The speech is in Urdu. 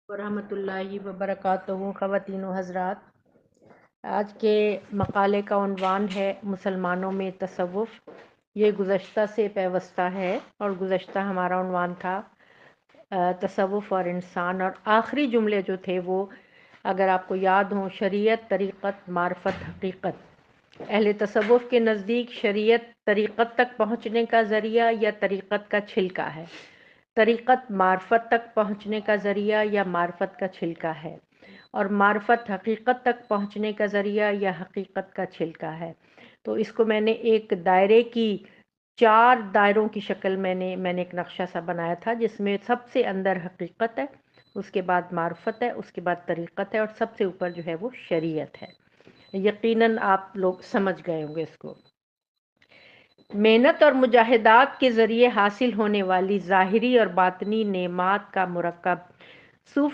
ورحمۃ اللہ وبرکاتہ۔ خواتین و حضرات، آج کے مقالے کا عنوان ہے مسلمانوں میں تصوف۔ یہ گزشتہ سے پیوستہ ہے اور گزشتہ ہمارا عنوان تھا تصوف اور انسان، اور آخری جملے جو تھے وہ اگر آپ کو یاد ہوں، شریعت، طریقت، معرفت، حقیقت۔ اہل تصوف کے نزدیک شریعت طریقت تک پہنچنے کا ذریعہ یا طریقت کا چھلکا ہے، طریقت معرفت تک پہنچنے کا ذریعہ یا معرفت کا چھلکا ہے، اور معرفت حقیقت تک پہنچنے کا ذریعہ یا حقیقت کا چھلکا ہے۔ تو اس کو میں نے ایک دائرے کی 4 دائروں کی شکل میں نے ایک نقشہ سا بنایا تھا، جس میں سب سے اندر حقیقت ہے، اس کے بعد معرفت ہے، اس کے بعد طریقت ہے، اور سب سے اوپر جو ہے وہ شریعت ہے۔ یقیناً آپ لوگ سمجھ گئے ہوں گے اس کو۔ محنت اور مجاہدات کے ذریعے حاصل ہونے والی ظاہری اور باطنی نعمات کا مرکب صوفی